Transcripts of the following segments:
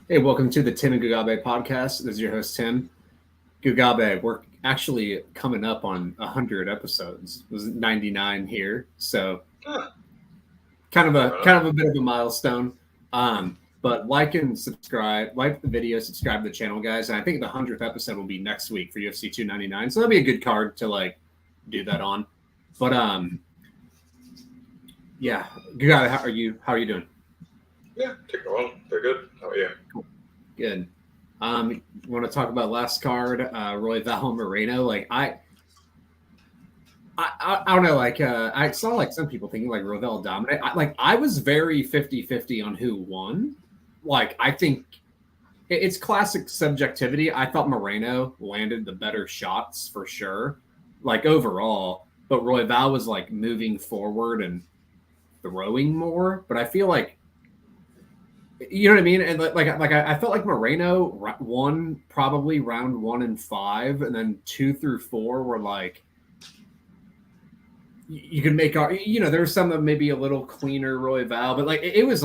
Hey, welcome to the Tim and Gugabe podcast. This is your host, Tim. Gugabe, we're actually coming up on 100 episodes. It was 99 here. So Huh. kind of a bit of a milestone. But like and subscribe, like the video, subscribe to the channel, guys. And I think the 100th episode will be next week for UFC 299. So that'll be a good card to do that on. But yeah, Gugabe, how are you doing? Yeah, ticking along. Very good. How are you? Good. You want to talk about last card, Royval Moreno? I don't know. I saw some people thinking Royval dominate. I was very 50-50 on who won. I think it's classic subjectivity. I thought Moreno landed the better shots for sure, overall. But Royval was moving forward and throwing more. But I feel you know what I mean? And I felt like Moreno won probably round 1 and 5, and then 2 through 4 were you can make there's some that maybe a little cleaner Royval, but it was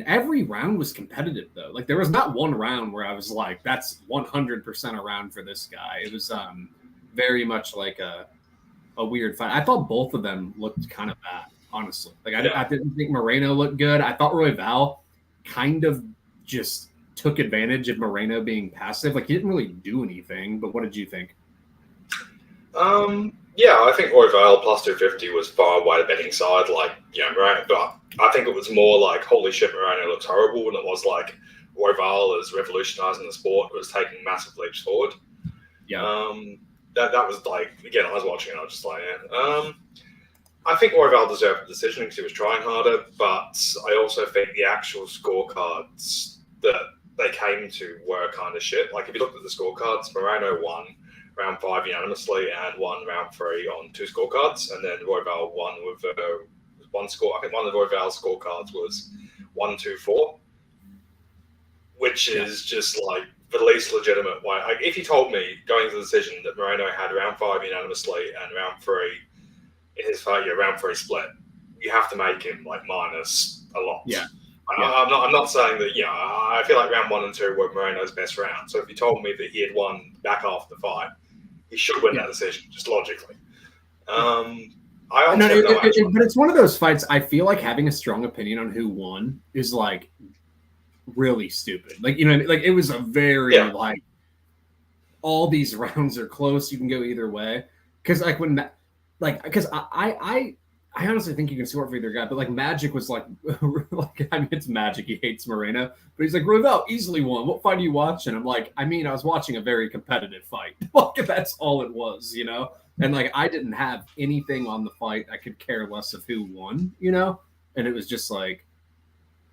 every round was competitive though. There was not one round where I was like, that's 100% a round for this guy. It was very much a weird fight. I thought both of them looked kind of bad, honestly. I didn't think Moreno looked good. I thought Royval kind of just took advantage of Moreno being passive. He didn't really do anything, but what did you think? Yeah, I think Royval plus 250 was far away the betting side, Moreno, but I think it was more holy shit, Moreno looks horrible, and it was Royval is revolutionizing the sport, was taking massive leaps forward. Yeah. That was again, I was watching it, I was just I think Royval deserved the decision because he was trying harder, but I also think the actual scorecards that they came to were kind of shit. If you looked at the scorecards, Moreno won round 5 unanimously and won round 3 on 2 scorecards, and then Royval won with one score. I think one of Royval's scorecards was 1-2-4, which is just the least legitimate way. If you told me going to the decision that Moreno had round 5 unanimously and round 3 in his fight, round 3 split, you have to make him minus a lot. Yeah. I'm not saying that. I feel like round 1 and 2 were Moreno's best round. So if you told me that he had won back half the fight, he should win that decision just logically. But it's one of those fights. I feel like having a strong opinion on who won is really stupid. It was a very all these rounds are close. You can go either way because because I honestly think you can score for either guy, but Magic was it's Magic. He hates Moreno, but he's Royval easily won. What fight are you watching? I'm I was watching a very competitive fight. That's all it was, And I didn't have anything on the fight. I could care less of who won, And it was just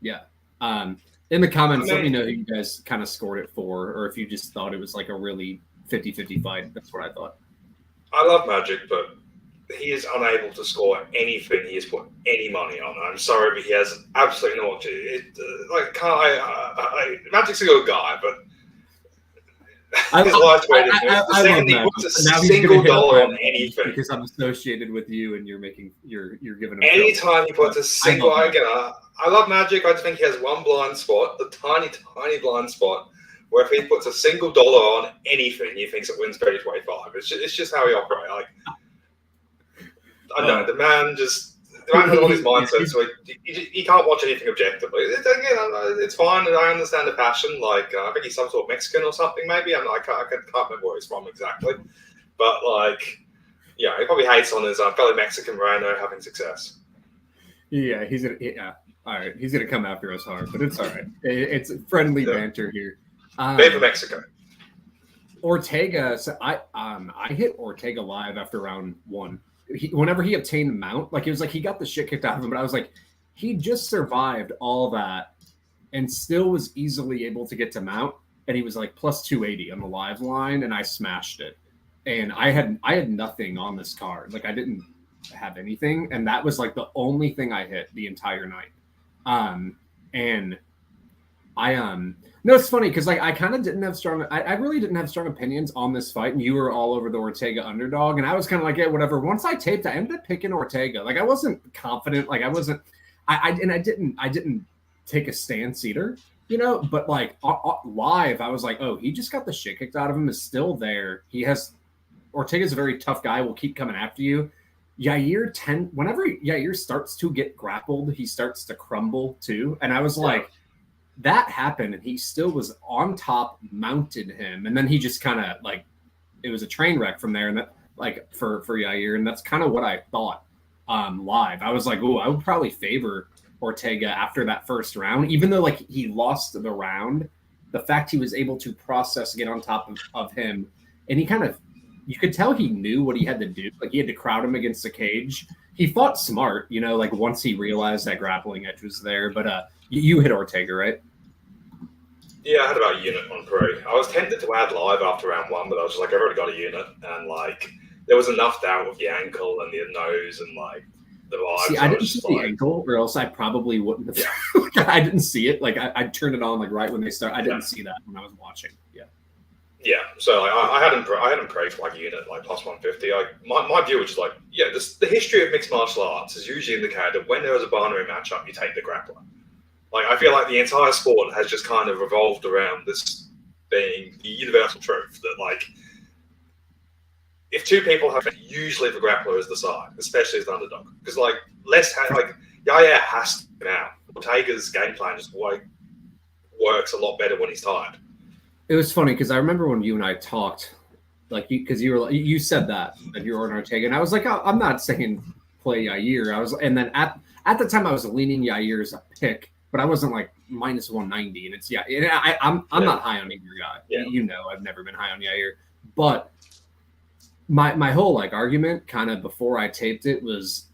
yeah. In the comments, let me know who you guys kind of scored it for, or if you just thought it was a really 50-50 fight. That's what I thought. I love Magic, but he is unable to score anything he has put any money on. I'm sorry, but he has absolutely no. Magic's a good guy, but his life's way the second he puts a single dollar on anything, because I'm associated with you, and you're giving him anytime he puts a single. I love Magic. I just think he has one blind spot, the tiny blind spot, where if he puts a single dollar on anything, he thinks it wins 30-25. It's just how he operates. I know the man has all his mindset, so he can't watch anything objectively. It's fine. I understand the passion. I think he's some sort of Mexican or something. Maybe I can't remember where he's from exactly. But he probably hates on his fellow Mexican Moreno having success. Yeah, all right. He's gonna come after us hard, but it's all right. It's friendly banter here. Viva Mexico. Ortega. So I hit Ortega live after round 1. Whenever he obtained mount, it was he got the shit kicked out of him, but I was he just survived all that and still was easily able to get to mount, and he was plus 280 on the live line, and I smashed it. And I had nothing on this card. I didn't have anything, and that was the only thing I hit the entire night. And I no, it's funny because I kind of didn't have I really didn't have strong opinions on this fight, and you were all over the Ortega underdog, and I was kind of yeah, whatever. Once I taped, I ended up picking Ortega. I wasn't confident. I didn't take a stance either. but like live, I was like, oh, he just got the shit kicked out of him. Is still there. Ortega's a very tough guy. Will keep coming after you. Whenever Yair starts to get grappled, he starts to crumble too. And I was like, that happened, and he still was on top, mounted him, and then he just kind of like, it was a train wreck from there. And that, like, for Yair, and that's kind of what I thought live. I was like, oh, I would probably favor Ortega after that first round, even though like he lost the round. The fact he was able to process, get on top of him, and he kind of, you could tell he knew what he had to do. Like, he had to crowd him against the cage. He fought smart, like once he realized that grappling edge was there. But you hit Ortega, right? Yeah, I had about a unit on pre. I was tempted to add live after round 1, but I was just like, I've already got a unit, and like there was enough doubt with the ankle and the nose and like the vibes. See, I didn't see the ankle, or else I probably wouldn't have. Yeah. I didn't see it. Like I turned it on like right when they start. I didn't see that when I was watching. Yeah. Yeah, so like, I had him pray for like unit like plus 150. My view was just like, the history of mixed martial arts is usually indicated that when there is a binary matchup, you take the grappler. Like, I feel like the entire sport has just kind of revolved around this being the universal truth that like, if two people have, usually the grappler is the side, especially as the underdog, because like Yair has to now. Ortega's game plan just like works a lot better when he's tired. It was funny because I remember when you and I talked, like, because you said that you were on Ortega, and I was like, I'm not saying play Yair. And then at the time I was leaning Yair as a pick, but I wasn't like minus 190, and it's I'm not high on either guy. Yeah. I've never been high on Yair, but my whole like argument kind of before I taped it was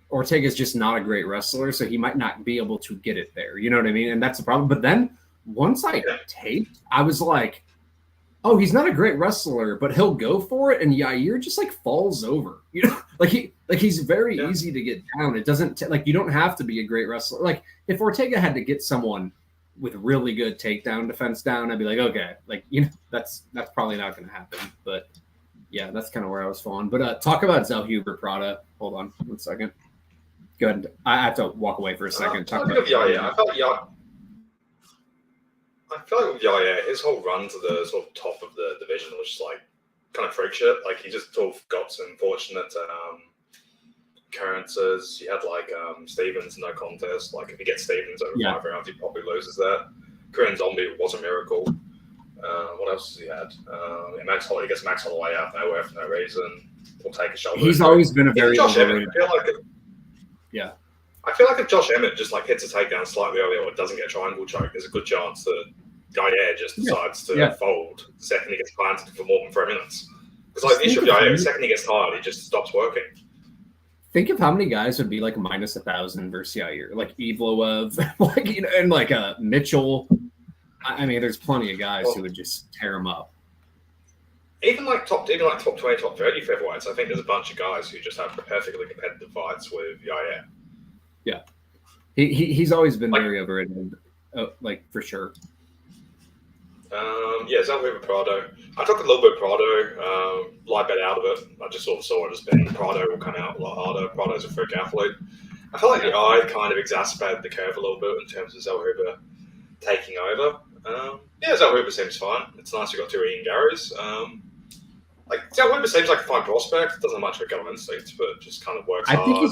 Ortega's just not a great wrestler, so he might not be able to get it there. You know what I mean? And that's the problem. But then once I taped, I was like, oh, he's not a great wrestler, but he'll go for it. And Yair just like falls over, he's very easy to get down. It doesn't you don't have to be a great wrestler. Like, if Ortega had to get someone with really good takedown defense down, I'd be like, okay, that's probably not going to happen. But yeah, that's kind of where I was falling. But talk about Zel-huber Prada. Hold on 1 second. Go ahead. I have to walk away for a second. I feel like with Yair, his whole run to the sort of top of the division was just like kind of freak shit. Like, he just sort of got some fortunate occurrences. You had like Stevens, no contest. Like, if you get Stevens over 5 rounds, he probably loses there. Korean Zombie was a miracle. What else has he had? Max Holloway gets Max Holloway out of nowhere for no reason. We'll take a shoulder. He's always been a very Josh Emmett. I feel like if Josh Emmett just like hits a takedown slightly earlier or doesn't get a triangle choke, there's a good chance that Yair just decides to fold the second he gets planted for more than 3 minutes. Because like the issue of Yair, the second he gets tired, he just stops working. Think of how many guys would be like minus 1,000 versus Yair, like Evloev, and like Mitchell. I mean, there's plenty of guys who would just tear him up. Even like top 20, top 30 featherweights, I think there's a bunch of guys who just have perfectly competitive fights with Yair. Yeah, he's always been very overrated, for sure. Zel-huber Prado. I took a little bit of Prado, light bet out of it. I just sort of saw it as being Prado will come out a lot harder. Prado's a freak athlete. I felt like the eye kind of exacerbated the curve a little bit in terms of Zel-huber taking over. Zel-huber seems fine. It's nice you got 2 Ian Garys. Zel-huber seems like a fine prospect. Doesn't have much of a gut instinct, but just kind of works hard.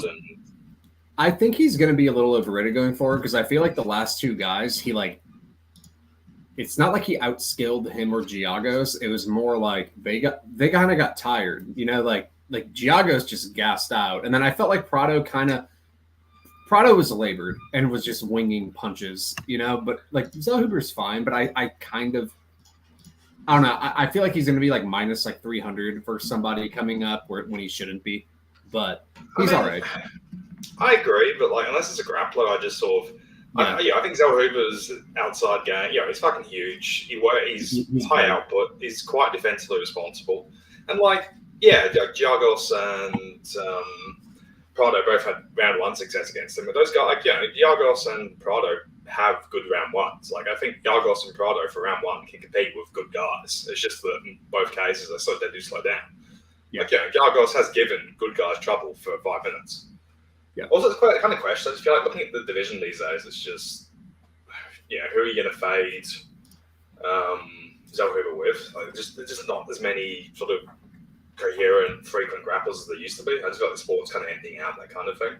I think he's going to be a little overrated going forward because I feel like the last 2 guys, it's not like he outskilled him or Giagos. It was more like they kind of got tired, like Giagos just gassed out. And then I felt like Prado was labored and was just winging punches, but like Zel-huber's fine, but I don't know. I feel like he's going to be like minus like 300 for somebody coming up when he shouldn't be, but he's all right. I agree, but like, unless it's a grappler, I just sort of, I think Zel-huber's outside game, he's fucking huge. He's high output. He's quite defensively responsible. And Giagos and Prado both had round 1 success against him. But those guys, Giagos and Prado have good round 1s. Like, I think Giagos and Prado for round 1 can compete with good guys. It's just that in both cases, they do slow down. Giagos has given good guys trouble for 5 minutes. Yeah. Also, it's quite kind of question. I just feel like looking at the division these days, it's just who are you going to fade Zel-huber with? Like, there's just not as many sort of coherent, frequent grapplers as there used to be. I just feel like the sport's kind of ending out, that kind of thing.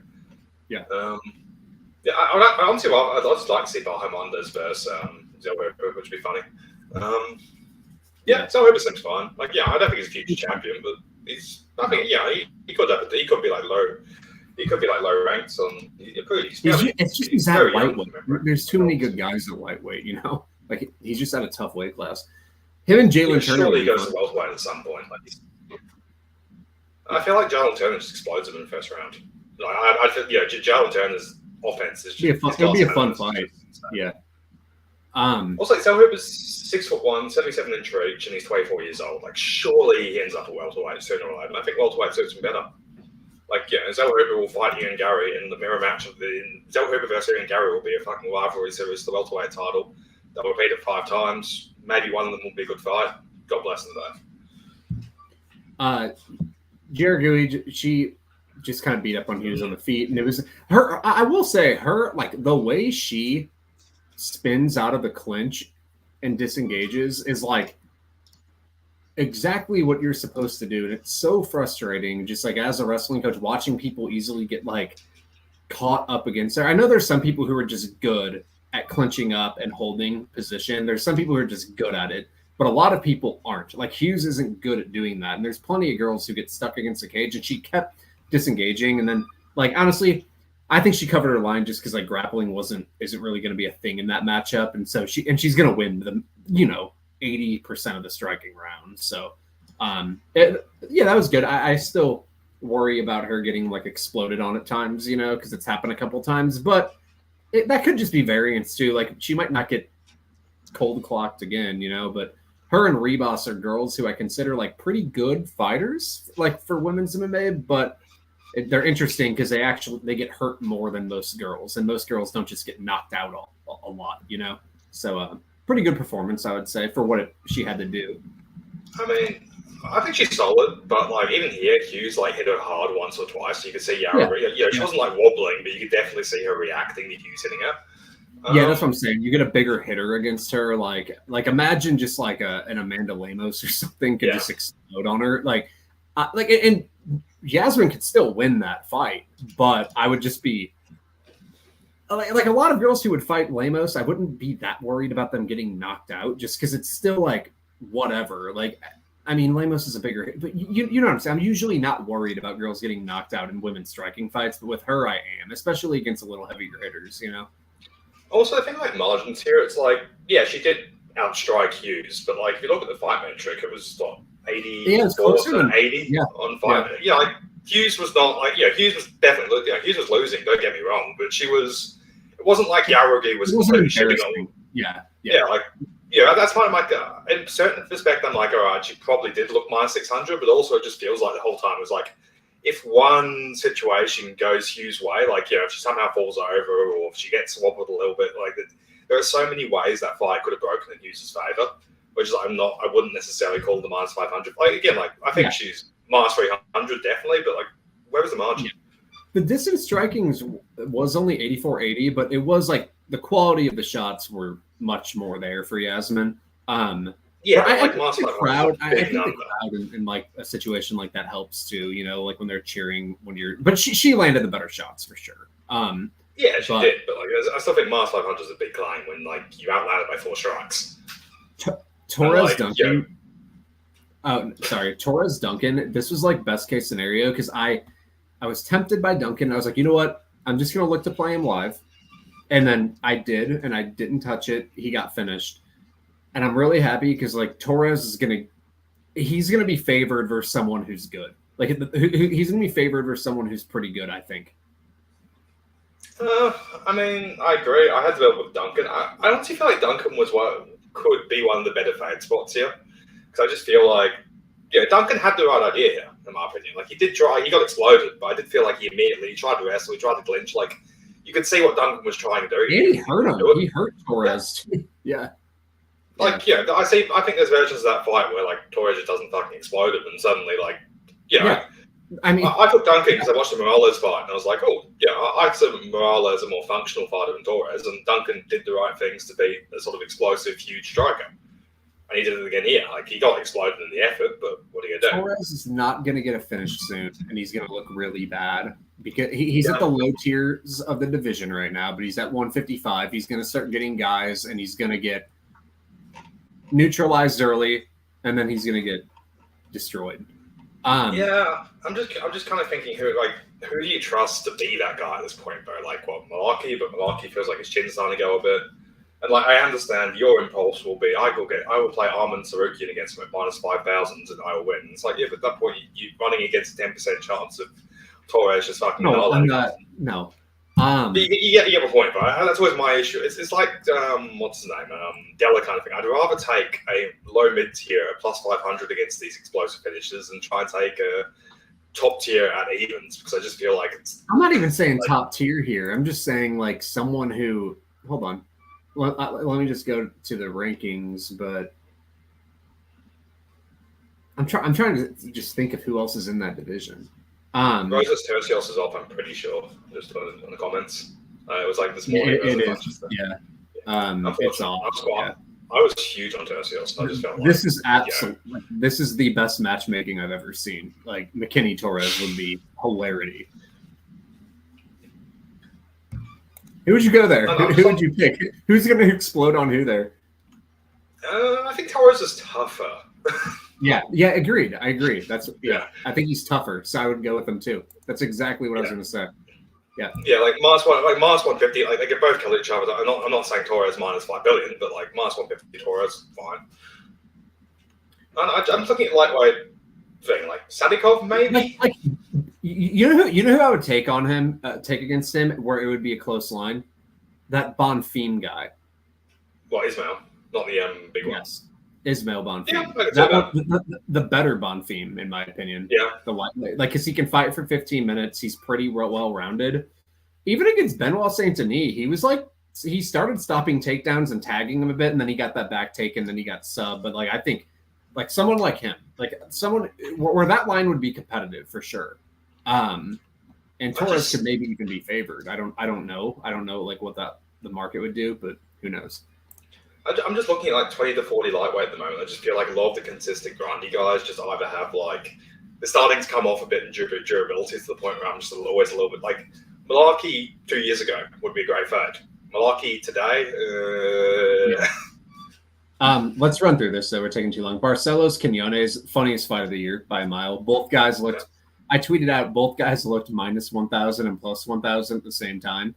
Yeah. I honestly, I'd just like to see Valheim-Anders versus Zel-huber, which would be funny. Zel-huber seems fine. Like, I don't think he's a future champion, but he's. I think, he could have. He could be like low. He could be like low ranks on. It's just he's at lightweight. There's too many good guys at lightweight. You know, like he's just at a tough weight class. Him and Jalen Turner. Surely goes to welterweight at some point. Like, I feel like Jalen Turner just explodes him in the first round. Like, I feel, Jalen Turner's offense is just. It'll be a fun fight. Yeah. Also, Zel-huber's 6'1", 77-inch reach, and he's 24 years old. Like, surely he ends up at welterweight sooner or later. And I think welterweight suits him better. Like, Zel-huber will fight Ian Gary in the mirror match. Zel-huber versus Ian Gary will be a fucking rivalry series for the welterweight title. They'll repeat it 5 times. Maybe one of them will be a good fight. God bless them both. Jaragui, she just kind of beat up on Hughes on the feet, and it was her. I will say, her like the way she spins out of the clinch and disengages is like exactly what you're supposed to do, and it's so frustrating. Just like as a wrestling coach, watching people easily get like caught up against her. I know there's some people who are just good at clinching up and holding position. There's some people who are just good at it. But a lot of people aren't. Like Hughes isn't good at doing that. And there's plenty of girls who get stuck against the cage, and she kept disengaging. And then, like, honestly, I think she covered her line just because like grappling isn't really going to be a thing in that matchup. And so she's going to win the 80% of the striking rounds. So that was good. I still worry about her getting like exploded on at times, because it's happened a couple times. But that could just be variance too. Like she might not get cold clocked again, but her and Rebos are girls who I consider like pretty good fighters, like for women's MMA, but they're interesting because they get hurt more than most girls, and most girls don't just get knocked out a lot, So pretty good performance, I would say, for what she had to do. I mean, I think she's solid, but like even here, Hughes like hit her hard once or twice. You could see she wasn't like wobbling, but you could definitely see her reacting to Hughes hitting her. Yeah, that's what I'm saying. You get a bigger hitter against her, like imagine just like an Amanda Lemos or something could just explode on her, and Yasmin could still win that fight, but I would just be like a lot of girls who would fight Lemos. I wouldn't be that worried about them getting knocked out, just because it's still like whatever. Like, I mean, Lemos is a bigger hit, but you know what I'm saying. I'm usually not worried about girls getting knocked out in women's striking fights, but with her, I am, especially against a little heavier hitters, Also, I think like margins here, it's like, she did outstrike Hughes, but like if you look at the fight metric, it was what 84 to 80 on fight. Yeah, like Hughes was not like Hughes was definitely Hughes was losing. Don't get me wrong, but it wasn't like Jarogui was completely shipping on. That's why I'm like in certain respect, I'm like, all right, she probably did look minus 600, but also it just feels like the whole time it was like, if one situation goes Hughes' way, like, if she somehow falls over or if she gets wobbled a little bit, like, there are so many ways that fight could have broken in Hughes' favor, which is like, I wouldn't necessarily call the minus 500. Like, again, like, I think she's minus 300 definitely, but like, where was the margin? The distance striking was only 84-80, but it was like the quality of the shots were much more there for Yasmin. I think the crowd in like a situation like that helps too, like when they're cheering but she landed the better shots for sure. She did, but like I still think minus 500 is a big climb when like you outlanded by 4 strikes. Torres Duncan. Torres Duncan. This was like best case scenario because I was tempted by Duncan. I was like, you know what? I'm just gonna look to play him live, and then I did, and I didn't touch it. He got finished. And I'm really happy because like Torres he's gonna be favored versus someone who's good. Like he's gonna be favored versus someone who's pretty good, I think. I mean, I agree. I had to go with Duncan. I honestly feel like Duncan could be one of the better fade spots here because I just feel like Duncan had the right idea here, in my opinion. Like he got exploded, but I did feel like he tried to wrestle, he tried to clinch. Like you could see what Duncan was trying to do. And he hurt him. He hurt Torres. Yeah. I think there's versions of that fight where like Torres just doesn't fucking explode him, and suddenly like I mean, I took Duncan because I watched the Morales fight, and I was like, oh, yeah, I consider Morales a more functional fighter than Torres, and Duncan did the right things to be a sort of explosive, huge striker. And he did it again here. Like, he got exploded in the effort, but what are you going to do? Torres is not going to get a finish soon, and he's going to look really bad because he's at the low tiers of the division right now, but he's at 155. He's going to start getting guys, and he's going to get neutralized early, and then he's going to get destroyed. Yeah, I'm just kind of thinking who do you trust to be that guy at this point, bro? Like, what, Malaki? But Malaki feels like his chin's starting to go a bit. And like, I understand your impulse will be, I will play Arman Sarukian against him at minus 5,000 and I will win. It's like, yeah, but at that point you're running against a 10% chance of Torres just fucking no. But you get my point, right? That's always my issue. It's like what's his name? Della kind of thing. I'd rather take a low mid tier at plus 500 against these explosive finishes and try and take a top tier at evens because I just feel like it's. I'm not even saying like, top tier here. I'm just saying like someone who. Hold on. Let me just go to the rankings, but I'm trying to just think of who else is in that division. Rozenstruik is off, I'm pretty sure, just in the comments. It was like this morning. It's off. I was huge on Torres. I just felt this is absolutely this is the best matchmaking I've ever seen. Like McKinney Torres would be hilarity. Who would you go there? Who would you pick? Who's going to explode on who there? I think Torres is tougher. Yeah, agreed. I agree. I think he's tougher, so I would go with him too. That's exactly what I was going to say. Yeah, like minus 150. Like they could both kill each other. I'm not saying Torres minus 5 billion, but like minus 150 Torres, fine. I'm looking at lightweight thing, like Sadikov maybe. Like you know who I would take on him, take against him, where it would be a close line. That Bonfim guy. What, Ismail? Not the big one. Yes. Ismail Bonfim. Yeah, the better Bonfim, in my opinion. Yeah. Because he can fight for 15 minutes. He's pretty well-rounded. Even against Benoit Saint-Denis, he started stopping takedowns and tagging him a bit, and then he got that back take, and then he got sub. But I think someone like him, someone where that line would be competitive for sure. And Torres could maybe even be favored. I don't know. I don't know what the market would do, but who knows? I'm just looking at 20 to 40 lightweight at the moment. I just feel like a lot of the consistent grindy guys just either have they're starting to come off a bit in durability to the point where I'm just always a little bit like Malaki 2 years ago would be a great fight. Malaki today. Let's run through this so we're taking too long. Barcelos Quinones, funniest fight of the year by a mile. Both guys looked. Yeah. I tweeted out both guys looked minus 1,000 and plus 1,000 at the same time.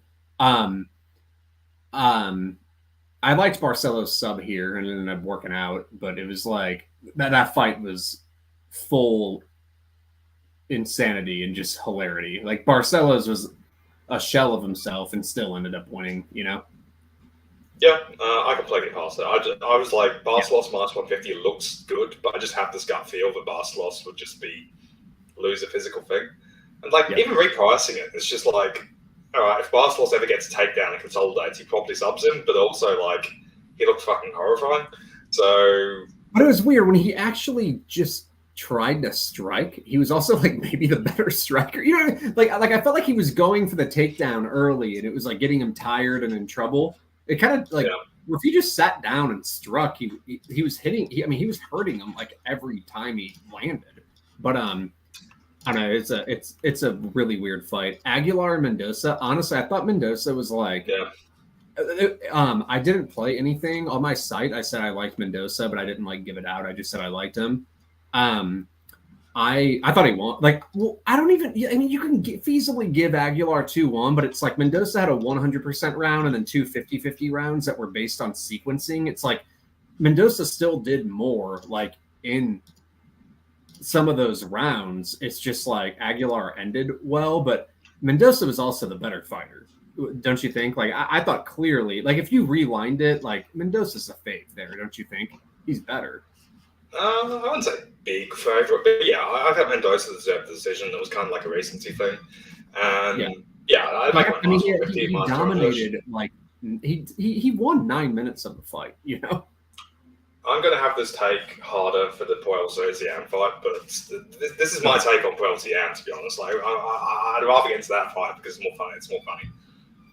I liked Barcelos sub here and it ended up working out, but it was like that fight was full insanity and just hilarity. Like Barcelos was a shell of himself and still ended up winning, Yeah, I completely passed it. I was like, Barcelos minus 150 looks good, but I just have this gut feel that Barcelos would just lose a physical thing. And even repricing it, it's just like, all right, if Barcelos ever gets a takedown and consolidates, he probably subs him, but also he looks fucking horrifying. So, but it was weird when he actually just tried to strike. He was also maybe the better striker. I felt like he was going for the takedown early, and it was getting him tired and in trouble. It kind of if he just sat down and struck, he was hitting. He was hurting him every time he landed. But I don't know. It's a really weird fight. Agular and Mendoza. Honestly, I thought Mendoza was I didn't play anything on my site. I said I liked Mendoza, but I didn't give it out. I just said I liked him. I thought he won. I don't even. You can feasibly give Aguilar 2-1, but it's Mendoza had a 100% round and then two 50-50 rounds that were based on sequencing. It's Mendoza still did more in some of those rounds. It's just Aguilar ended well, but Mendoza was also the better fighter, don't you think? I thought clearly, if you rewind it, Mendoza's a fave there, don't you think? He's better. I wouldn't say big favorite, but yeah, I thought Mendoza deserved the decision. It was kind of a recency thing, and he dominated. He won 9 minutes of the fight. I'm going to have this take harder for the Puel-Ziam fight, but this is my take on Puel-Ziam, to be honest. Like, I'd rather get into that fight because it's more funny. It's more funny.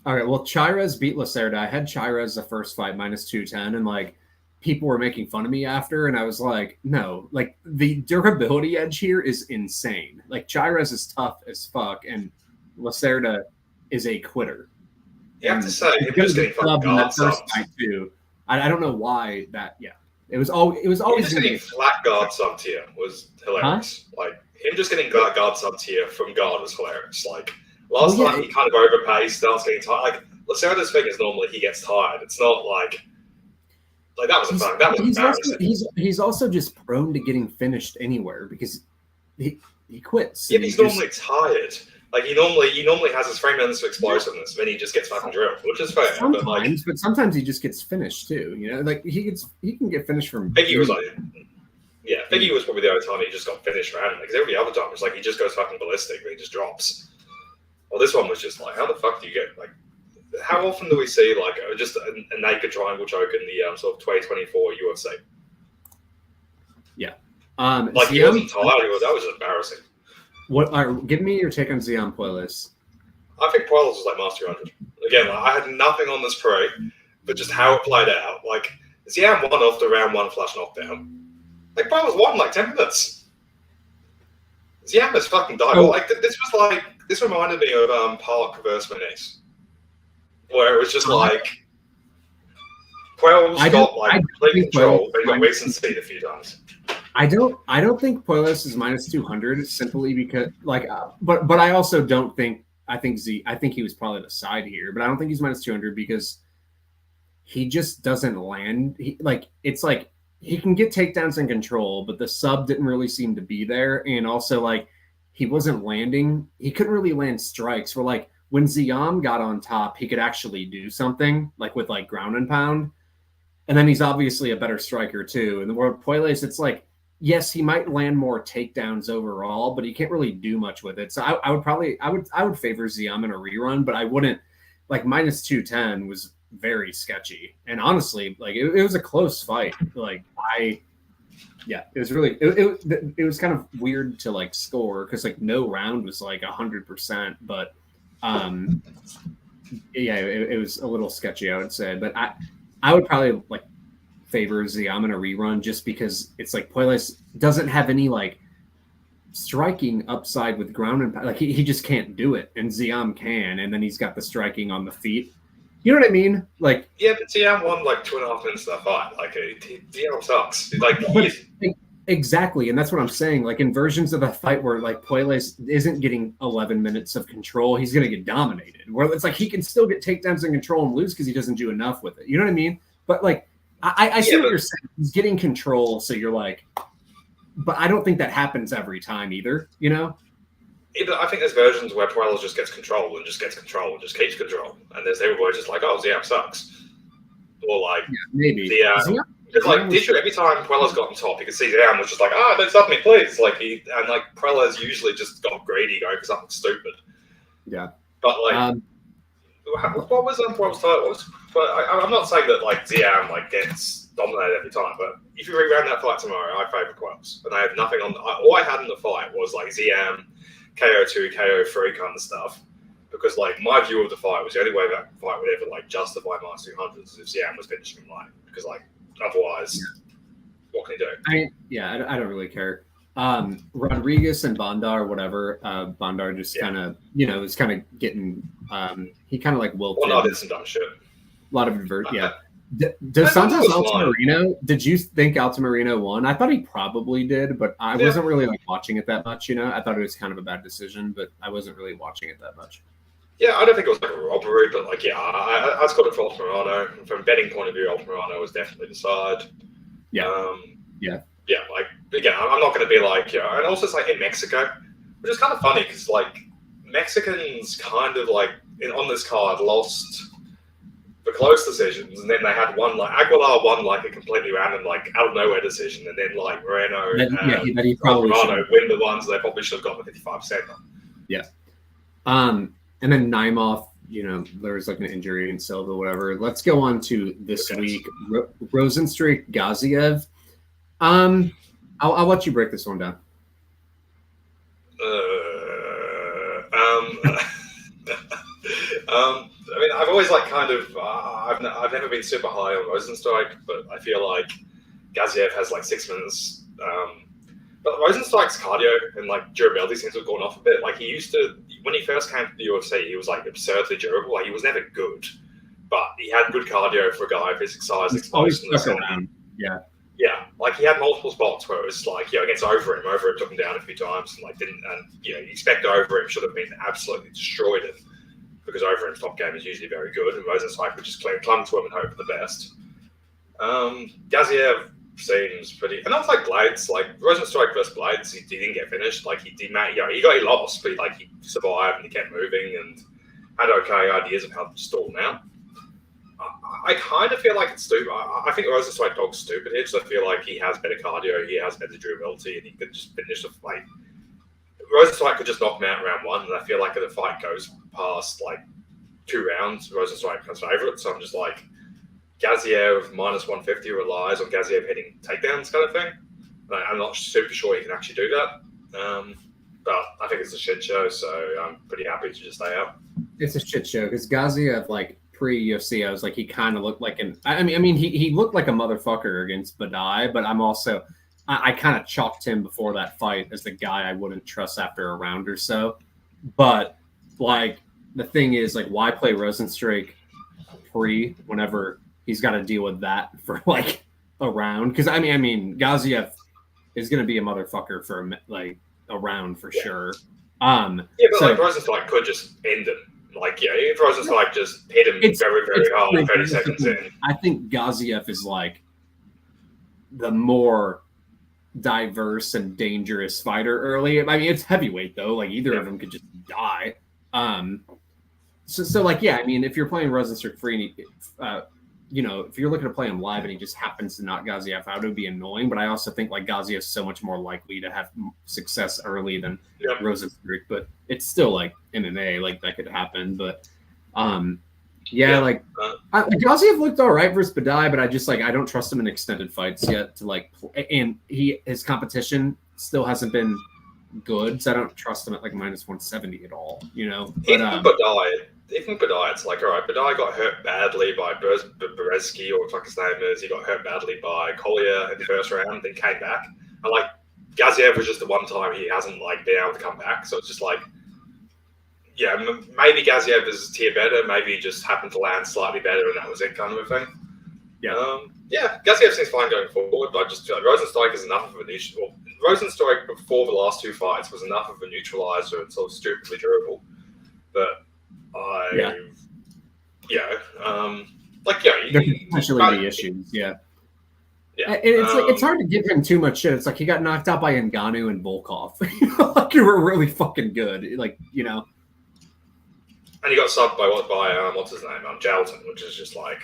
All right, well, Chyz beat Lacerda. I had Chyz the first fight minus 210, and like people were making fun of me after, and I was like, no, like the durability edge here is insane. Like Chyz is tough as fuck, and Lacerda is a quitter. You have to say, him just getting fucking guard subs too. I don't know why that. Yeah, it was always just getting flat guard subbed here was hilarious. Huh? Like him just getting guard subbed here from guard was hilarious. Like last time he kind of overpays, starts getting tired. Like Lacerda's thing is normally he gets tired. It's not like that was embarrassing. He's also just prone to getting finished anywhere because he quits. Yeah, but he's normally tired. Like he normally has his frame minutes of explosiveness, then he just gets fucking drilled, which is fair. But sometimes he just gets finished too. You know, like he can get finished from. Biggie was Biggie was probably the only time he just got finished randomly. Because every other time it's like he just goes fucking ballistic, and he just drops. Well, this one was just like, how the fuck do you get like? How often do we see like just a naked triangle choke in the sort of 2024 UFC? Yeah, like he wasn't tired. That was embarrassing. Give me your take on Ziam Puelas. I think Puelas was like Master 200. Again, like, I had nothing on this pre, but just how it played out. Like, Ziam won off the round 1 flash knockdown. Like, Puelas won like 10 minutes. Ziam has fucking died. Oh. Like, this reminded me of Park versus Mendoza, where it was just like, Puelas got like complete control, but he got wasted speed a few times. I don't think Puelas is minus 200 simply because but I also don't think I think he was probably the side here, but I don't think he's minus 200 because he just doesn't land. It's like he can get takedowns and control, but the sub didn't really seem to be there, and also like he wasn't landing. He couldn't really land strikes. Where like when Ziam got on top, he could actually do something like with like ground and pound, and then he's obviously a better striker too. And the world Puelas, it's like. Yes, he might land more takedowns overall, but he can't really do much with it. So I would favor Ziam in a rerun, but I wouldn't like minus 210 was very sketchy. And honestly, like it was a close fight. Like it was really it was kind of weird to like score because like no round was like 100%, but it was a little sketchy, I would say. But I would probably like favor Ziam in a rerun just because it's like Puelas doesn't have any like striking upside with ground and like he just can't do it, and Ziam can, and then he's got the striking on the feet. You know what I mean? Like but Ziam won like 2.5 minutes of that fight. Like Ziam sucks. Like exactly, and that's what I'm saying. Like in versions of the fight where like Puelas isn't getting 11 minutes of control, he's gonna get dominated. Where it's like he can still get takedowns and control and lose because he doesn't do enough with it. You know what I mean? But like. I see what you're saying. He's getting control, so you're like, but I don't think that happens every time either, you know? But I think there's versions where Puelas just gets control and just keeps control. And there's everybody just like, oh, Ziam sucks. Or like, maybe. Every time Puelas got on top, you could see Ziam was just like, don't stop me, please. Like Puelas usually just got greedy going for something stupid. Yeah. But like, what was Puelas' title? But I'm not saying that like Ziam like gets dominated every time, but if you reround that fight tomorrow, I favour Puelas, and I have nothing on. All I had in the fight was like Ziam, KO2, KO3 kind of stuff, because like my view of the fight was the only way that fight would ever like justify minus 200s is if Ziam was finishing him light, because like otherwise, what can he do? I don't really care. Rodriguez and Bandar, whatever. Bandar just kind of, was kind of getting. He kind of like wilted. Well, no, did some dumb shit. A lot of invert, Does Santos Altamirano? Did you think Altamirano won? I thought he probably did, but I wasn't really like watching it that much. I thought it was kind of a bad decision, but I wasn't really watching it that much. Yeah, I don't think it was like a robbery, but like, I scored it for Altamirano. From a betting point of view, Altamirano was definitely the side. Like again, I'm not going to be like, and also it's like in Mexico, which is kind of funny because like Mexicans kind of like on this card lost the close decisions, and then they had one like Agular won like a completely random like out of nowhere decision, and then like Moreno and Romano win the ones they probably should have gotten 55%. Yeah. And then Naimov there's like an injury in Silva, whatever. Let's go on to this week. Rozenstruik, Gaziev. I'll let you break this one down. I mean, I've always I've never been super high on Rozenstruik, but I feel like Gaziev has like 6 minutes. But Rozenstruik's cardio and like durability seems to have gone off a bit. Like he used to, when he first came to the UFC, he was like absurdly durable. Like he was never good, but he had good cardio for a guy of his size, explosiveness. Yeah. Yeah, like he had multiple spots where it was like, against Overeem took him down a few times and like didn't, and you expect Overeem should have been absolutely destroyed him because Overeem's top game is usually very good, and Rozenstruik would just clung to him and hope for the best. Gaziev seems pretty, and that's like Blades, like Rozenstruik versus Blades, he didn't get finished, like he lost, but he survived and he kept moving and had okay ideas of how to stall him out. I kind of feel like it's stupid. I think Rozenstruik dog's stupid here, because I feel like he has better cardio, he has better durability, and he could just finish the fight. Rozenstruik could just knock him out in round 1, and I feel like if the fight goes past like 2 rounds, Rozenstruik becomes favourite. So I'm just like, Gaziev minus 150 relies on Gaziev hitting takedowns kind of thing. I'm not super sure he can actually do that. But I think it's a shit show, so I'm pretty happy to just stay out. It's a shit show because Gaziev, like pre-UFC, I was like, he kind of looked like he looked like a motherfucker against Badai, but I'm also, I kind of chalked him before that fight as the guy I wouldn't trust after a round or so. But like the thing is, like, why play Rozenstruik pre whenever he's got to deal with that for like a round? Because I mean, Gaziev is going to be a motherfucker for like a round for sure. But like Rozenstruik could just end him. Like, if Rozenstruik just hit him very, very hard 30 seconds in. I think Gaziev is like the more diverse and dangerous fighter early. I mean, it's heavyweight though. Like either of them could just die. So like, I mean, if you're playing Rozenstruik free, if you're looking to play him live and he just happens to knock Gaziev out, it would be annoying. But I also think like Gaziev's so much more likely to have success early than Rozenstruik. But it's still like MMA, like that could happen. But Gaziev looked all right versus Badai, but I don't trust him in extended fights yet to like, and his competition still hasn't been good, so I don't trust him at like minus 170 at all. Even Badai, it's like, all right, Badai got hurt badly by Berezki, or what his name is. He got hurt badly by Collier in the first round, then came back. And like Gaziev was just the one time he hasn't like been able to come back. So it's just like, maybe Gaziev is a tier better. Maybe he just happened to land slightly better, and that was it, kind of a thing. Gaziev seems fine going forward, but I just feel like Rozenstruik is enough of a neutral. Rozenstruik before the last 2 fights was enough of a neutralizer and so stupidly durable that there could potentially be issues. It's hard to give him too much shit. It's like he got knocked out by Ngannou and Volkov. Like you were really fucking good. Like, and he got subbed by what's his name? Jalton, which is just like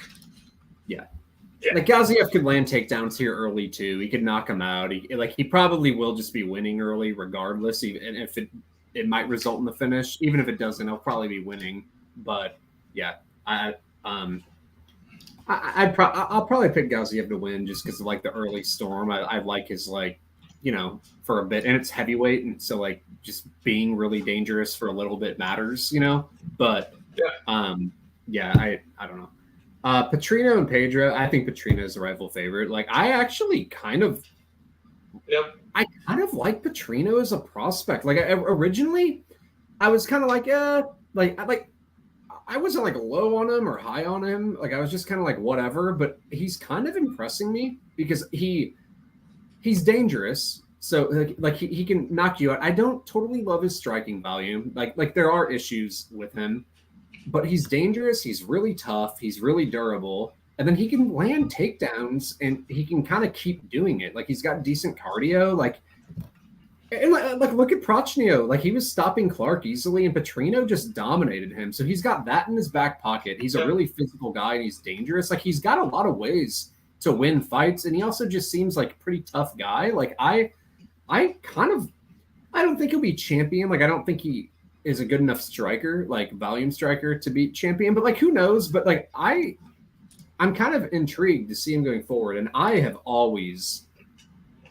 like Gaziev could land takedowns here early too. He could knock him out. He probably will just be winning early regardless, even if it might result in the finish. Even if it doesn't, he'll probably be winning. But I'll probably pick Gaziev to win just because of like the early storm. I like his for a bit, and it's heavyweight, and so like just being really dangerous for a little bit matters, But I don't know. Patrino and Pedro, I think Patrino is the rightful favorite. Like I actually kind of like Patrino as a prospect. Like originally, I was kind of like, I wasn't like low on him or high on him. Like I was just kind of like whatever. But he's kind of impressing me because he's dangerous. So like he can knock you out. I don't totally love his striking volume. Like there are issues with him, but he's dangerous. He's really tough. He's really durable. And then he can land takedowns, and he can kind of keep doing it. Like he's got decent cardio. Like look at Patrino. Like he was stopping Clark easily, and Patrino just dominated him. So he's got that in his back pocket. He's a really physical guy, and he's dangerous. Like he's got a lot of ways to win fights, and he also just seems like a pretty tough guy. Like I don't think he'll be champion. Like I don't think he is a good enough striker, like volume striker, to beat Champion. But like, who knows? But like, I'm kind of intrigued to see him going forward. And I have always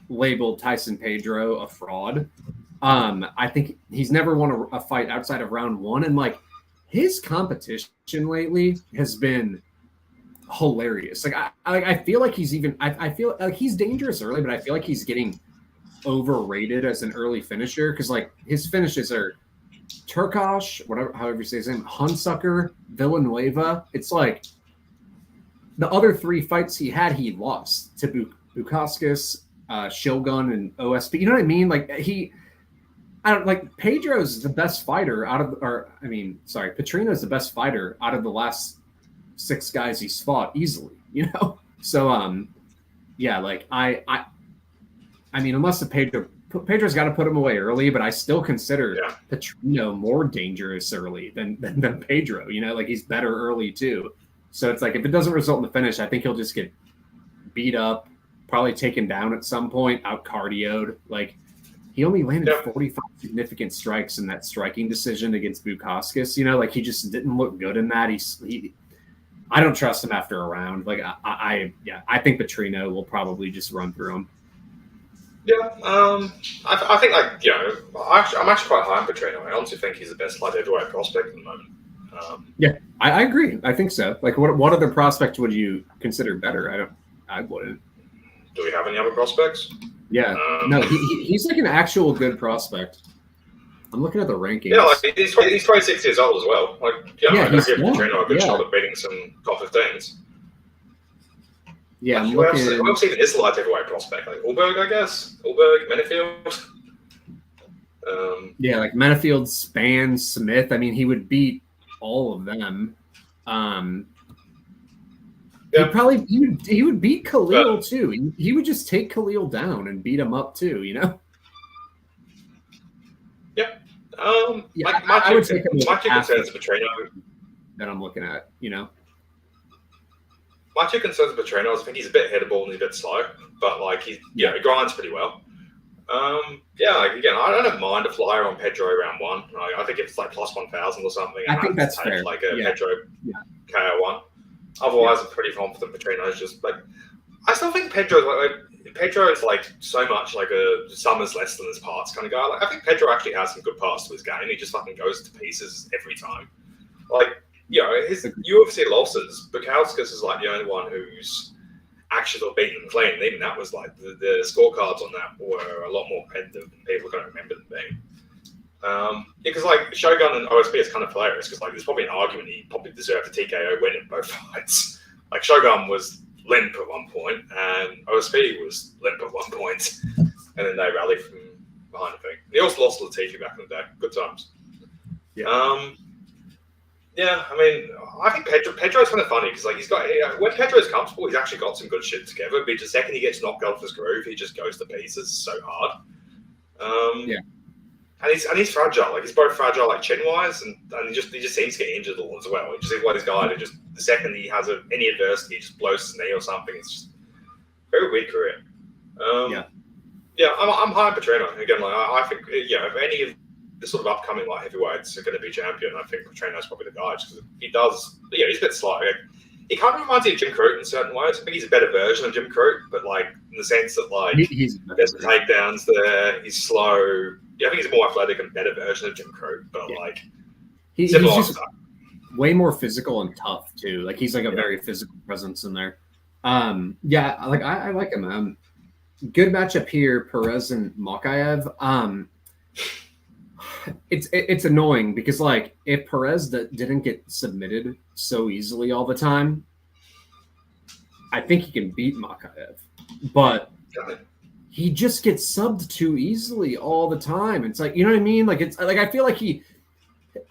labeled Tyson Pedro a fraud. I think he's never won a fight outside of round one. And like, his competition lately has been hilarious. Like, I feel like he's even, I feel like he's dangerous early, but I feel like he's getting overrated as an early finisher. Cause like his finishes are Turkosh, whatever, however you say his name, Hunsucker, Villanueva. It's like the other 3 fights he had, he lost to Bukauskas, Shogun, and OSP. You know what I mean? Like Pedro's the best fighter Patrino's the best fighter out of the last 6 guys he's fought easily, you know? So, yeah, like I mean, unless Pedro's got to put him away early, but I still consider Patrino more dangerous early than Pedro, you know, like he's better early too. So it's like, if it doesn't result in the finish, I think he'll just get beat up, probably taken down at some point, out cardioed. Like, he only landed 45 significant strikes in that striking decision against Bukauskas. You know, like he just didn't look good in that. I don't trust him after a round. Like I think Patrino will probably just run through him. Yeah, I think I'm actually quite high on Patrino. I honestly think he's the best light heavyweight prospect at the moment. Yeah, I agree. I think so. Like, what other prospect would you consider better? I wouldn't. Do we have any other prospects? Yeah, no, he's like an actual good prospect. I'm looking at the rankings. Yeah, like he's 26 years old as well. Like, I give Patrino a good shot at beating some top 15s. Yeah, like, I'm looking. Who else even is the light heavyweight prospect? Like Ulberg, I guess. Ulberg, Menefield. Yeah, like Menefield, Spann, Smith. I mean, he would beat all of them. He would beat Khalil too. He would just take Khalil down and beat him up too, you know? Yeah. I would take him my two concerns with Patrino that I'm looking at, you know. My two concerns with Patrino is I think he's a bit hittable and he's a bit slow, but like he grinds pretty well. Again, I don't mind a flyer on Pedro round 1. I think if it's like plus 1,000 or something, I think that's fair. Like a Pedro KO1. Otherwise, I'm pretty confident Patrino's just like. I still think Pedro is like so much like a sum is less than his parts kind of guy. Like I think Pedro actually has some good parts to his game. He just fucking goes to pieces every time. Like his UFC losses, Bukauskas is like the only one who's actually beaten them clean. Even that was like the scorecards on that were a lot more competitive than people are going to remember them being. Because like Shogun and OSP is kind of hilarious because like there's probably an argument he probably deserved a TKO win in both fights. Like Shogun was limp at one point and OSP was limp at one point, and then they rallied from behind. I think he also lost Latifi back in the day. Good times. I mean, I think Pedro's kind of funny because like he's got when Pedro's comfortable, he's actually got some good shit together. But the second he gets knocked off his groove, he just goes to pieces so hard. And he's fragile. Like he's both fragile, like chin wise, and he just seems to get injured all as well. He just seems like this guy that just the second he has any adversity, he just blows his knee or something. It's just very weird career. I'm high on Patrino again. Like I think if any of the sort of upcoming light heavyweights are going to be champion, I think Patrino's probably the guy because he does. He's a bit slow. He kind of reminds me of Jim Crute in certain ways. I think he's a better version of Jim Crute, but like in the sense that like there's takedowns there. He's slow. I think he's a more athletic and better version of Jim Crute, but like he's just way more physical and tough too. Like he's like a very physical presence in there. I like him. Good matchup here, Perez and Mokaev. It's annoying because like if Perez didn't get submitted so easily all the time, I think he can beat Mokaev, but he just gets subbed too easily all the time. It's like, you know what I mean? Like it's like I feel like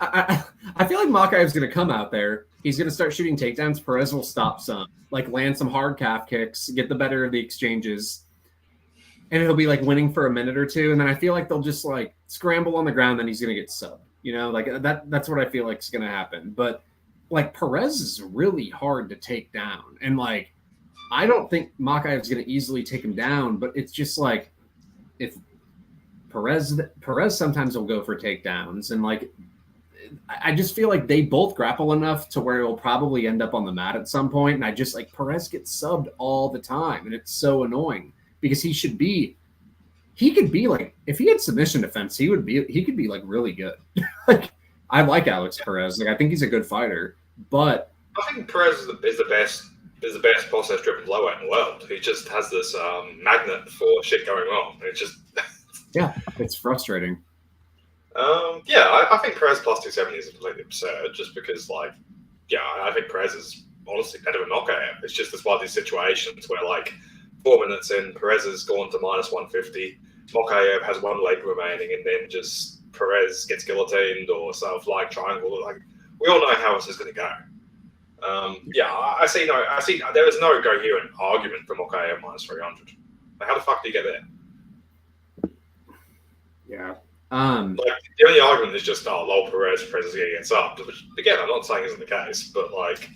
I feel like Mokaev's gonna come out there. He's gonna start shooting takedowns. Perez will stop some, like land some hard calf kicks, get the better of the exchanges. And he'll be like winning for a minute or two, and then I feel like they'll just like scramble on the ground. Then he's gonna get subbed. You know, like that's what I feel like is gonna happen. But like Perez is really hard to take down, and like I don't think Mokaev's gonna easily take him down. But it's just like if Perez sometimes will go for takedowns, and like I just feel like they both grapple enough to where it'll probably end up on the mat at some point. And I just like Perez gets subbed all the time. And it's so annoying because he could be like, if he had submission defense, he could be like really good. Like, I like Alex Perez. Like, I think he's a good fighter, but I think Perez is the best process-driven flyweight in the world. He just has this magnet for shit going wrong. It's just yeah, it's frustrating. I think Perez plus 270 is completely absurd. Just because, like, I think Perez is honestly better than Mokaev. It's just this one of these situations where, like, 4 minutes in, Perez has gone to minus 150. Mokaev has one leg remaining, and then just Perez gets guillotined or some flying triangle. Like, we all know how this is going to go. I see. There is no coherent argument for Mokaev minus 300. Like, how the fuck do you get there? Yeah. Like, the only argument is just, Perez is going to get subbed. Which, again, I'm not saying isn't the case, but like,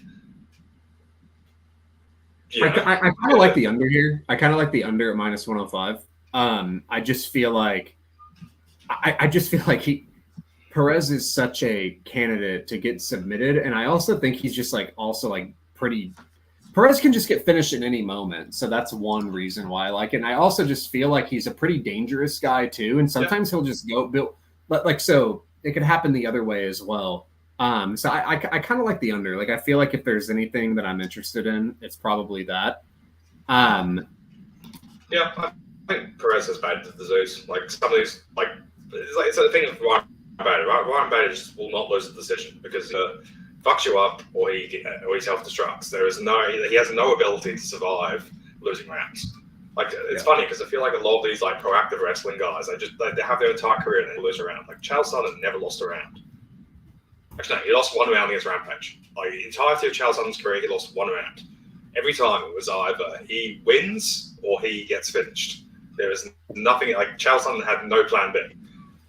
I kind of like the under here. I kind of like the under at minus 105. I just feel like Perez is such a candidate to get submitted, and I also think he's just pretty. Perez can just get finished in any moment, so that's one reason why I like it. And I also just feel like he's a pretty dangerous guy too, and sometimes he'll just go build. But like, so it could happen the other way as well. So I kind of like the under. Like, I feel like if there's anything that I'm interested in, it's probably that. I think Perez has bad to the Zeus. Like, some of these, like, it's a thing of Ryan Bader. Ryan Bader just will not lose the decision because fucks you up or he self-destructs. He has no ability to survive losing rounds. Like, it's funny because I feel like a lot of these like proactive wrestling guys, they have their entire career and they lose a round. Like, Chael Sonnen never lost a round. Actually, no, he lost one round against Rampage. Like, the entirety of Chael Sonnen's career, he lost one round. Every time it was either he wins or he gets finished. There is nothing like Chael Sonnen had no plan B.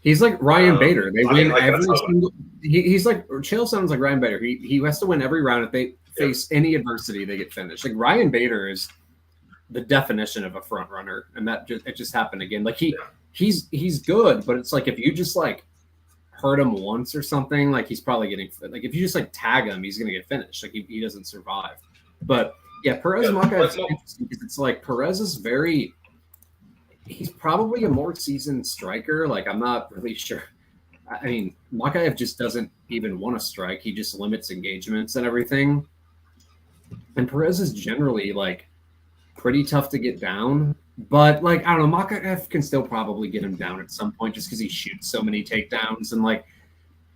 He's like Ryan Bader. They win every single. He's like Chael Sonnen's like Ryan Bader. He has to win every round. If they face any adversity, they get finished. Like, Ryan Bader is the definition of a front runner, and it just happened again. Like, he's good, but it's like if you just like hurt him once or something, like he's probably getting like if you just like tag him, he's gonna get finished. Like he doesn't survive. But yeah, Perez Mokaev is interesting because it's like Perez is he's probably a more seasoned striker. Like, I'm not really sure. I mean, Mokaev just doesn't even want to strike. He just limits engagements and everything. And Perez is generally like pretty tough to get down. But like, I don't know, Mokaev can still probably get him down at some point just because he shoots so many takedowns. And like,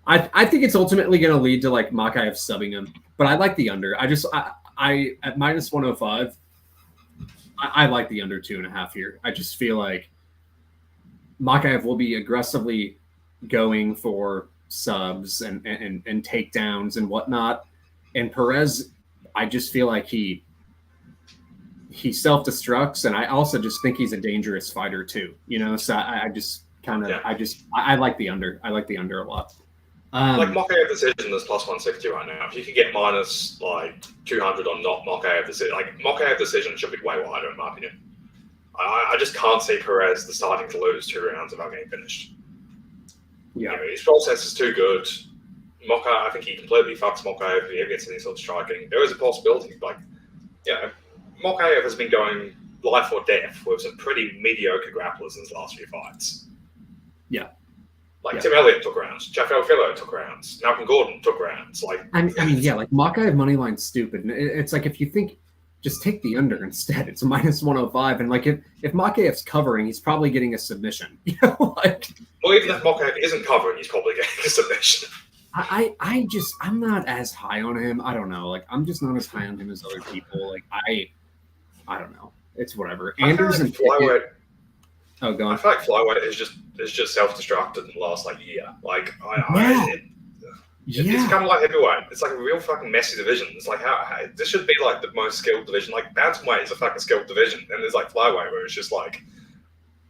I think it's ultimately going to lead to like Mokaev subbing him. But I like the under. I at minus 105, I like the under 2.5 here. I just feel like Mokaev will be aggressively going for subs and takedowns and whatnot. And Perez, I just feel like he self-destructs, and I also just think he's a dangerous fighter too. So I like the under. I like the under a lot. Like, Mokaev decision is plus 160 right now. If you can get minus like 200 on not Mokaev decision, like Mokaev decision should be way wider in my opinion. I just can't see Perez starting to lose 2 rounds without getting finished. Yeah, his process is too good. I think he completely fucks Mokaev if he ever gets any sort of striking. There is a possibility, like, Mokaev has been going life or death with some pretty mediocre grapplers in his last few fights. Yeah. Like, Tim Elliott took rounds. Jeff Elfillo took rounds. Malcolm Gordon took rounds. Like, I mean, like Mokaev moneyline's stupid. It's like, if you think, just take the under instead. It's minus 105, and like if Mokaev's covering, he's probably getting a submission. Like, well, even if Mokaev isn't covering, he's probably getting a submission. I'm not as high on him. I don't know. Like, I'm just not as high on him as other people. Like, I don't know. It's whatever. Anders and Flyweight. Oh, go on. I feel like Flyweight is just self-destructed in the last like year. Like, it's kind of like heavyweight. It's like a real fucking messy division. It's like how this should be like the most skilled division. Like, bantamweight is a fucking skilled division, and there's like Flyweight where it's just like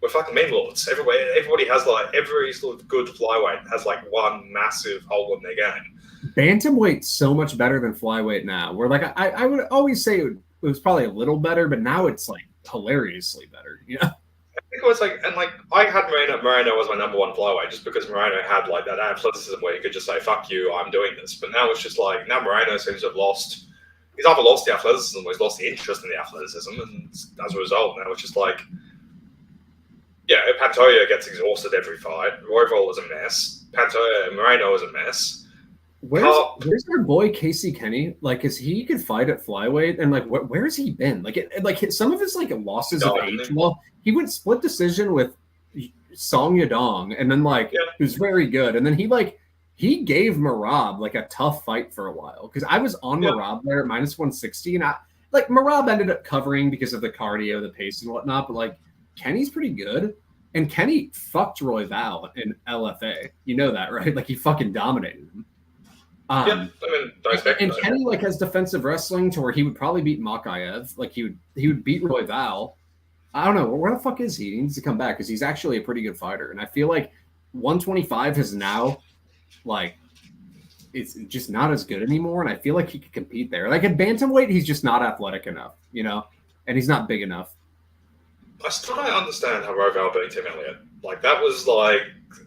we're fucking meme lords. Everybody has like every sort of good Flyweight has like one massive hole in their game. Bantamweight's so much better than Flyweight now. Where like I would always say it was probably a little better, but now it's like hilariously better. think it was like, and like I had Moreno was my number one flyweight just because Moreno had like that athleticism where he could just say "fuck you, I'm doing this." But now it's just like now Moreno seems to have lost. He's either lost the athleticism or he's lost the interest in the athleticism, and as a result, now it's just like, yeah, Pantoja gets exhausted every fight. Royval is a mess. Moreno is a mess. Where's our boy Casey Kenny? Like, is he could fight at flyweight? And like, where has he been? Like some of his like losses of age. Well, he went split decision with Song Yadong, and then like he was very good. And then he gave Merab like a tough fight for a while because I was on Merab there at -160, and Merab ended up covering because of the cardio, the pace, and whatnot. But like Kenny's pretty good, and Kenny fucked Royval in LFA. You know that, right? Like he fucking dominated him. And Kenny like has defensive wrestling to where he would probably beat Mokaev. Like he would beat Royval. I don't know where the fuck is he? He needs to come back because he's actually a pretty good fighter. And I feel like 125 has now like it's just not as good anymore. And I feel like he could compete there. Like at bantamweight, he's just not athletic enough, and he's not big enough. I still don't understand how Royval beat Tim Elliott. Like that was like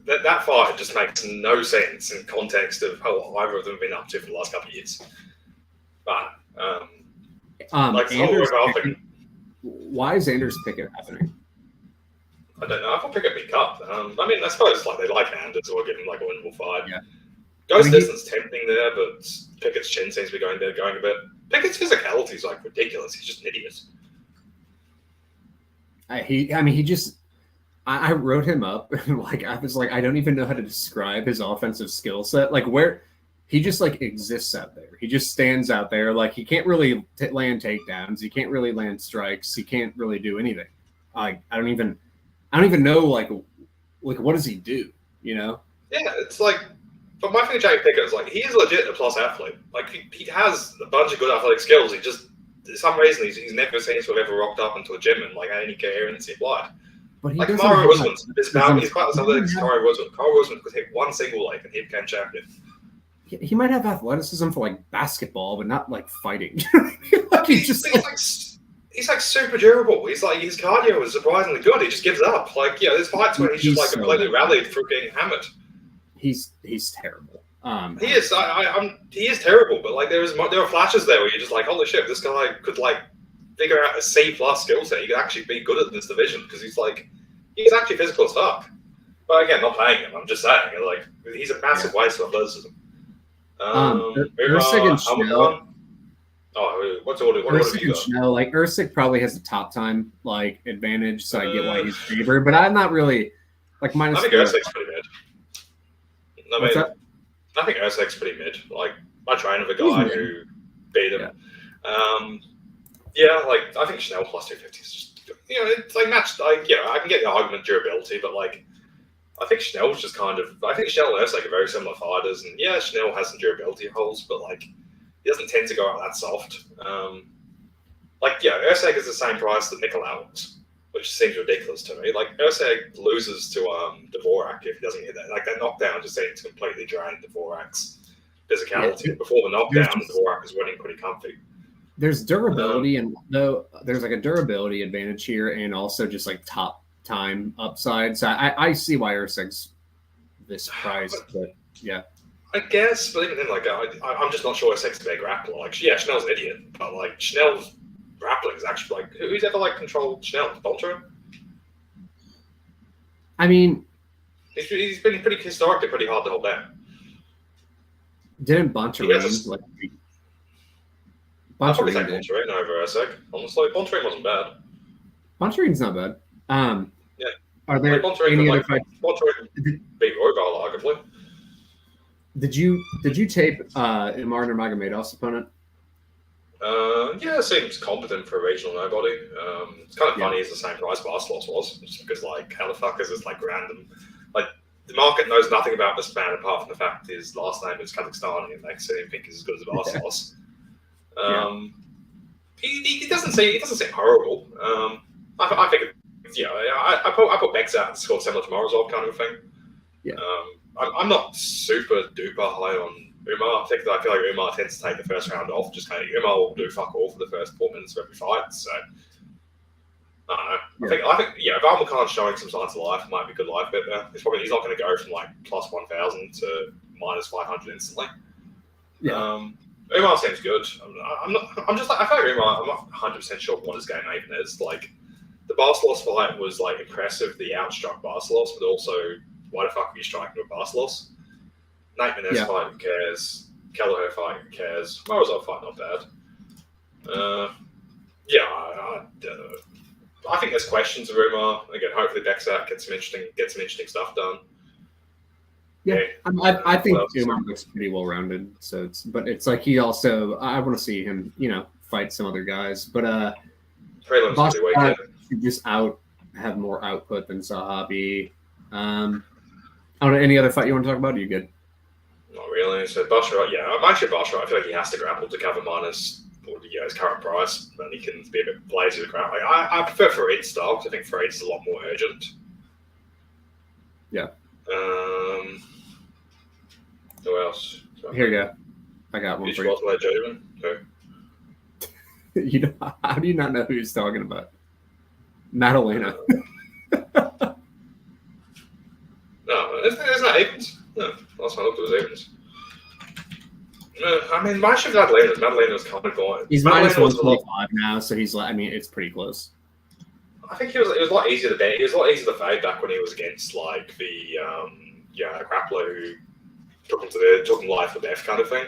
that fight just makes no sense in context of how either of them have been up to for the last couple of years. But why is Anders Pickett happening? I don't know. I thought Pickett beat up. I mean, I suppose like they like Anders or give him like a winnable fight. Yeah. Distance tempting there, but Pickett's chin seems to be going a bit. Pickett's physicality is like ridiculous. He's just an idiot. I wrote him up and like I was like I don't even know how to describe his offensive skill set. Like where he just like exists out there. He just stands out there. Like he can't really land takedowns. He can't really land strikes. He can't really do anything. I don't even know like what does he do? Yeah, it's like. But my thing with Jamie Pickett is like he is legit a plus athlete. Like he has a bunch of good athletic skills. He just for some reason he's never seems to have ever rocked up into a gym and like had any coherency applied. But like Kamaru Usman's he's quite the same as Kamaru Usman. Kamaru Usman could hit one single leg and he became champion. He might have athleticism for like basketball, but not like fighting. He's like super durable. He's like his cardio is surprisingly good. He just gives up. Like there's fights where he's just like completely rallied through getting hammered. He's terrible. He is. He is terrible. But like there are flashes there where you're just like, holy shit, this guy could like figure out a C+ skill set. He could actually be good at this division because he's actually physical as fuck. But again, not playing him. I'm just saying, like he's a massive waste of athleticism. Usyk and Schnell. What's order you got? Schnell, like Usyk probably has the top time like advantage, so I get why he's favored. But I'm not really like minus. I think Usyk's pretty mid. I think Usyk's pretty mid. Like I trained with a guy who beat him. Like I think Schnell plus 250 is just it's like matched. Like I can get the argument durability, but like I think Schnell's just kind of. I think Schnell and Usyk are very similar fighters, and Schnell has some durability holes, but like he doesn't tend to go out that soft. Usyk is the same price that Nicolau was, which seems ridiculous to me. Like Usyk loses to Dvorak if he doesn't hit that. Like that knockdown just seems to completely drain Dvorak's physicality. Yeah, before the knockdown, Dvorak is winning pretty comfy. There's durability, and though there's like a durability advantage here, and also just like top time upside. So I see why Usyk's this price, but yeah. I guess, but even then, like I'm just not sure Usyk's a big grappler. Like Schnell's an idiot, but like Schnell's grappling is actually like who's ever like controlled Schnell? Patrino? I mean, he's been historically pretty hard to hold down. Didn't Bontarine like? I'd probably take Bontarine over Usyk. Honestly, Bontarine wasn't bad. Bontarine's not bad. Yeah. Are there any other fights? Bontarine beat Royval arguably. Did you tape Martin Magomedov's opponent? Seems competent for a regional nobody. It's kind of funny he's the same price Barcelos was, just because like how the fuck is this like random? Like the market knows nothing about this man apart from the fact his last name is Kazakhstani and makes him think he's as good as Barcelos. He doesn't seem horrible. I think I put Bex out and score similar to Morozov kind of thing. Yeah. I'm not super duper high on Umar. I feel like Umar tends to take the first round off. Just kind of Umar will do fuck all for the first 4 minutes of every fight. So I don't know. I think if Almacan's showing some signs of life, it might be a good life bet there. He's not going to go from like plus 1,000 to minus 500 instantly. Yeah. Umar seems good. I feel like Umar, I'm not 100% sure what his game even is. Like, the Barcelos fight was like impressive. The outstruck Barcelos, but also, why the fuck are you striking with Barcelos? Nate Menez fight, who cares? Kelleher fight, who cares? Morozov fight, not bad. I think there's questions of Umar. Again, hopefully Bexat gets some interesting stuff done. Yeah, I think Umar looks pretty well rounded. So it's like he also, I want to see him, fight some other guys. But Prelims should just have more output than Zahabi. I don't know, any other fight you want to talk about? Are you good? Not really. So Basharat, I'm actually Basharat. I feel like he has to grapple to cover minus his current price, and he can be a bit lazy to grapple. Like, I prefer Farid's style because I think Farid's is a lot more urgent. Yeah. Who else? Here you go. I got one for you. How do you not know who he's talking about? Madalena. No, isn't that Evans? No, last time I looked it was Evans. I mean, my shit Madalena was kind of going. He's minus 125 now, so he's like, it's pretty close. I think it was a lot easier to bet. It was a lot easier to fade back when he was against like the grappler who took him life or death kind of thing.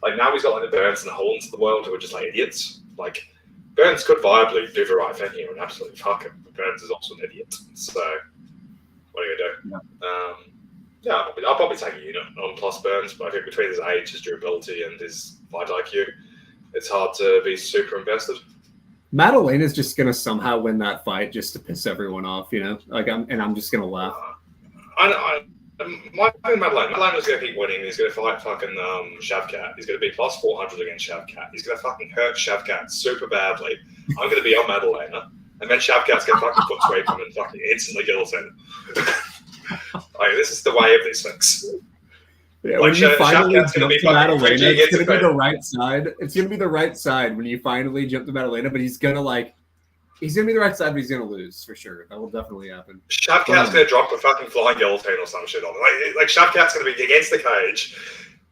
Like now he's got like the Burns and the Hollins of the world who are just like idiots. Like Burns could viably do the right thing here and absolutely fuck him, but Burns is also an idiot. So what are you gonna do? Yeah. I'll probably take a unit on plus Burns, but I think between his age, his durability, and his fight IQ, it's hard to be super invested. Madalena's just gonna somehow win that fight just to piss everyone off, I'm just gonna laugh. My thing with Madalena's gonna keep winning. He's gonna fight fucking Shavkat. He's gonna be plus 400 against Shavkat. He's gonna fucking hurt Shavkat super badly. I'm gonna be on Madalena, and then Shavkat's gonna fucking foot sweep him and fucking instantly guillotine. Like, this is the way of these things. Yeah, when you finally jump to Madalena, it's going to be the right side. It's going to be the right side when you finally jump to Madalena, but he's going to be the right side, but he's going to lose for sure. That will definitely happen. Shavkat's going to drop a fucking flying guillotine or some shit on him. Like Shavkat's going to be against the cage,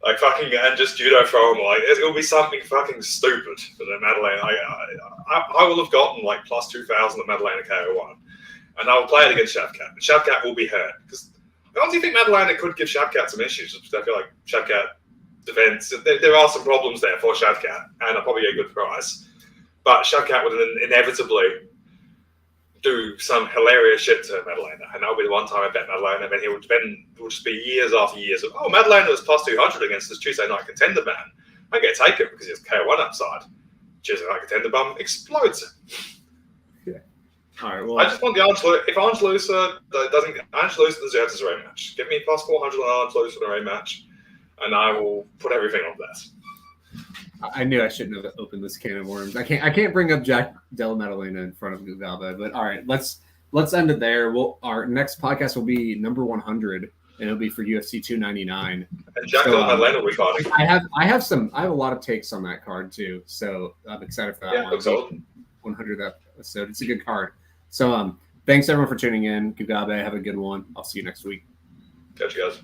like fucking, and just judo throw him. Like, it will be something fucking stupid for the Madalena. I will have gotten like plus 2,000 at Madalena KO1. And I will play it against Shavkat. And Shavkat will be hurt. Because I honestly think Madalena could give Shavkat some issues. I feel like Shavkat defense, there are some problems there for Shavkat, and I'll probably get a good price. But Shavkat would inevitably do some hilarious shit to Madalena. And that'll be the one time I bet Madalena, and then it will just be years after years of, Madalena was plus 200 against this Tuesday night contender man. I'm going to take it because he has KO1 upside. Tuesday night contender bum explodes him. All right, well, I just want the if Angelusa deserves his rematch. Give me plus 400 on Angelusa in a rematch, and I will put everything on that. I knew I shouldn't have opened this can of worms. I can't bring up Jack Della Maddalena in front of Gugabe, but all right, let's end it there. Our next podcast will be number 100, and it'll be for UFC 299. And Jack Della Maddalena will be fighting. I have a lot of takes on that card too, so I'm excited for that one. Looks awesome. 100th episode. It's a good card. So thanks everyone for tuning in. Gugabe, have a good one. I'll see you next week. Catch you guys.